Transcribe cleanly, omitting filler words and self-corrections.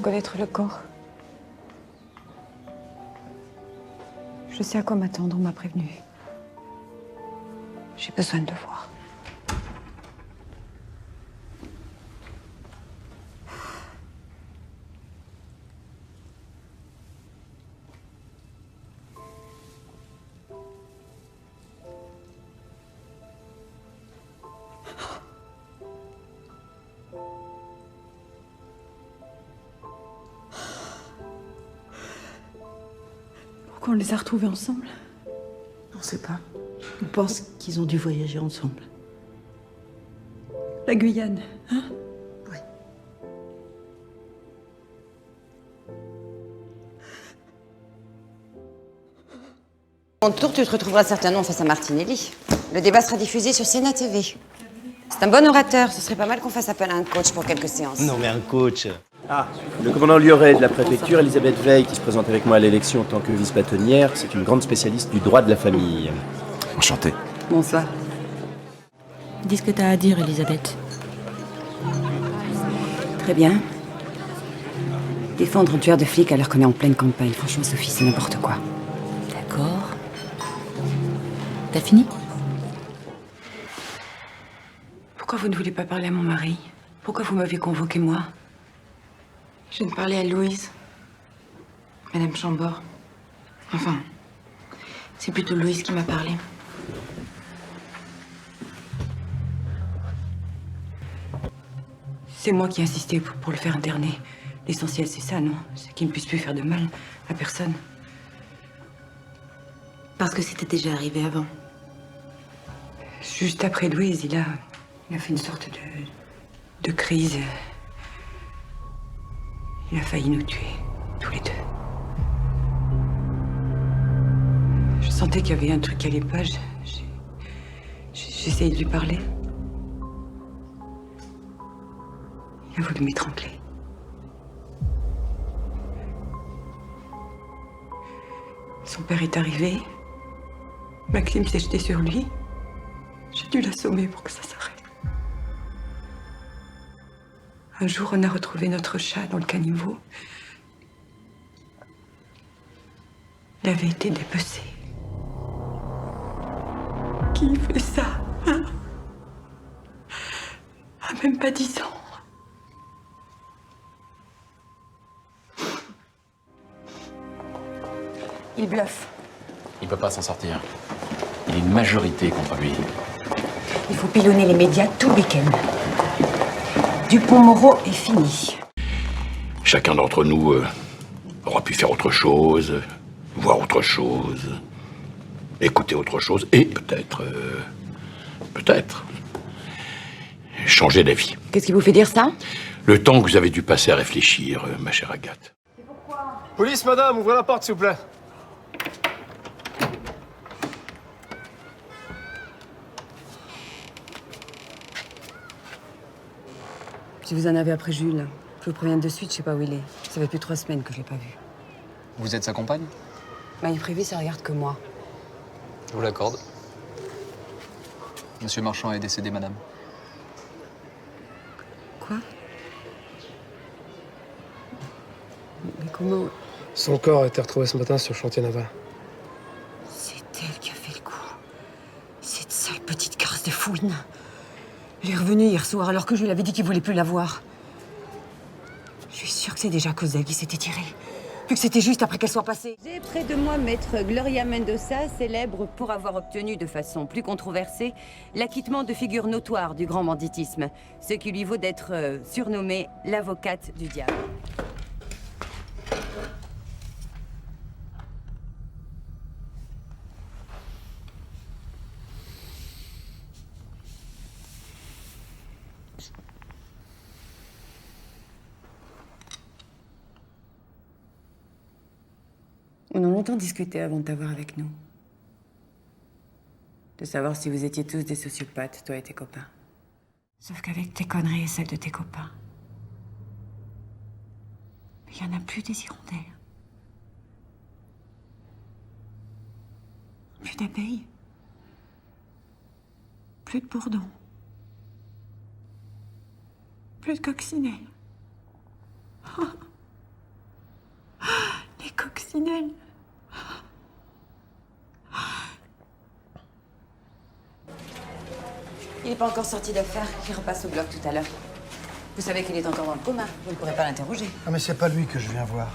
reconnaître le corps. Je sais à quoi m'attendre, on m'a prévenu. J'ai besoin de le voir. Pourquoi on les a retrouvés ensemble? On ne sait pas. On pense qu'ils ont dû voyager ensemble. La Guyane, hein? Oui. Ton tour, tu te retrouveras certainement face à Martinelli. Le débat sera diffusé sur Sénat TV. C'est un bon orateur. Ce serait pas mal qu'on fasse appel à un coach pour quelques séances. Non mais un coach. Ah, le commandant Lioré de la préfecture, Elisabeth Veil, qui se présente avec moi à l'élection en tant que vice-bâtonnière, c'est une grande spécialiste du droit de la famille. Enchanté. Bonsoir. Dis ce que t'as à dire, Elisabeth. Très bien. Défendre un tueur de flic alors qu'on est en pleine campagne. Franchement, Sophie, c'est n'importe quoi. D'accord. T'as fini? Pourquoi vous ne voulez pas parler à mon mari? Pourquoi vous m'avez convoqué, moi? Je ne parlais à Louise. Madame Chambord. Enfin, c'est plutôt Louise qui m'a parlé. C'est moi qui ai insisté pour le faire interner. L'essentiel, c'est ça, non? C'est qu'il ne puisse plus faire de mal à personne. Parce que c'était déjà arrivé avant. Juste après Louise, il a fait une sorte de crise. Il a failli nous tuer, tous les deux. Je sentais qu'il y avait un truc qui allait pas. J'essayais de lui parler. Il a voulu m'étrangler. Son père est arrivé. Maxime s'est jeté sur lui. J'ai dû l'assommer pour que ça s'arrête. Un jour, on a retrouvé notre chat dans le caniveau. Il avait été dépecé. Qui fait ça, hein? À même pas 10 ans. Il bluffe. Il peut pas s'en sortir. Il y a une majorité contre lui. Il faut pilonner les médias tout le week-end. Dupont-Moreau est fini. Chacun d'entre nous aura pu faire autre chose, voir autre chose, écouter autre chose et peut-être changer d'avis. Qu'est-ce qui vous fait dire ça? Le temps que vous avez dû passer à réfléchir, ma chère Agathe. Police, madame, ouvrez la porte, s'il vous plaît. Si vous en avez après Jules, je vous préviens de suite, je sais pas où il est. Ça fait plus de 3 semaines que je l'ai pas vu. Vous êtes sa compagne? Ma privée, ça regarde que moi. Je vous l'accorde. Monsieur Marchand est décédé, madame. Quoi? Mais comment? Son corps a été retrouvé ce matin sur le chantier naval. C'est elle qui a fait le coup. Cette sale petite carasse de fouine. Elle est revenue hier soir alors que je lui avais dit qu'il voulait plus la voir. Je suis sûre que c'est déjà à cause d'elle qu'il s'était tiré. Vu que c'était juste après qu'elle soit passée. J'ai près de moi maître Gloria Mendoza, célèbre pour avoir obtenu de façon plus controversée l'acquittement de figures notoires du grand banditisme, ce qui lui vaut d'être surnommée l'avocate du diable. On a longtemps discuté avant de t'avoir avec nous. De savoir si vous étiez tous des sociopathes, toi et tes copains. Sauf qu'avec tes conneries et celles de tes copains, il n'y en a plus des hirondelles. Plus d'abeilles. Plus de bourdons. Plus de coccinelles. Fidèle. Il n'est pas encore sorti d'affaire. Il repasse au bloc tout à l'heure. Vous savez qu'il est encore dans le coma. Vous ne pourrez pas l'interroger. Ah mais c'est pas lui que je viens voir.